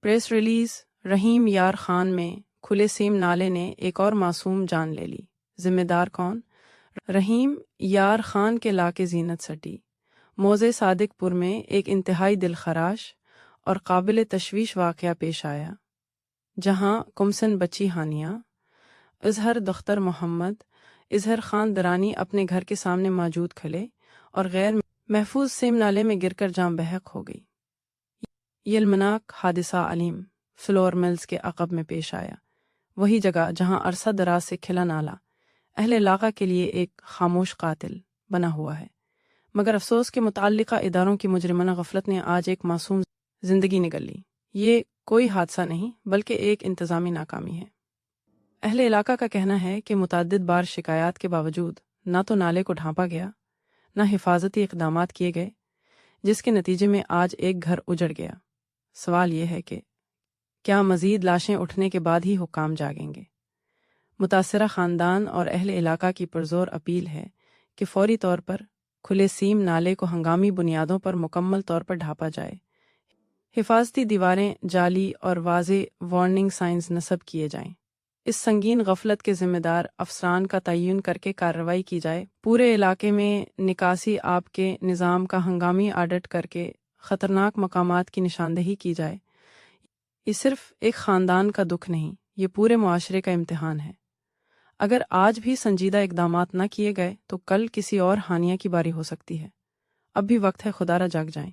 Press release: رحیم یار خان میں کھلے سیم نالے نے ایک اور معصوم جان لے لی، ذمہ دار کون؟ رحیم یار خان کے علاقے زینت سٹی، موضع صادق پور میں ایک انتہائی دلخراش اور قابل تشویش واقعہ پیش آیا، جہاں کمسن بچی ہانیہ اظہر دختر محمد اظہر خان درانی اپنے گھر کے سامنے موجود کھلے اور غیر محفوظ سیم نالے میں گر کر جاں بحق ہو گئی۔ یہ المناک حادثہ علیم فلور ملز کے عقب میں پیش آیا، وہی جگہ جہاں عرصہ دراز سے کھلا نالا اہل علاقہ کے لیے ایک خاموش قاتل بنا ہوا ہے، مگر افسوس کے متعلقہ اداروں کی مجرمانہ غفلت نے آج ایک معصوم زندگی نگل لی۔ یہ کوئی حادثہ نہیں بلکہ ایک انتظامی ناکامی ہے۔ اہل علاقہ کا کہنا ہے کہ متعدد بار شکایات کے باوجود نہ تو نالے کو ڈھانپا گیا، نہ حفاظتی اقدامات کیے گئے، جس کے نتیجے میں آج ایک گھر اجڑ گیا۔ سوال یہ ہے کہ کیا مزید لاشیں اٹھنے کے بعد ہی حکام جاگیں گے؟ متاثرہ خاندان اور اہل علاقہ کی پرزور اپیل ہے کہ فوری طور پر کھلے سیم نالے کو ہنگامی بنیادوں پر مکمل طور پر ڈھانپا جائے، حفاظتی دیواریں جعلی اور واضح وارننگ سائنز نصب کیے جائیں، اس سنگین غفلت کے ذمہ دار افسران کا تعین کر کے کارروائی کی جائے، پورے علاقے میں نکاسی آب کے نظام کا ہنگامی آڈٹ کر کے خطرناک مقامات کی نشاندہی کی جائے۔ یہ صرف ایک خاندان کا دکھ نہیں، یہ پورے معاشرے کا امتحان ہے۔ اگر آج بھی سنجیدہ اقدامات نہ کیے گئے تو کل کسی اور ہانیہ کی باری ہو سکتی ہے۔ اب بھی وقت ہے، خدا را جاگ جائیں۔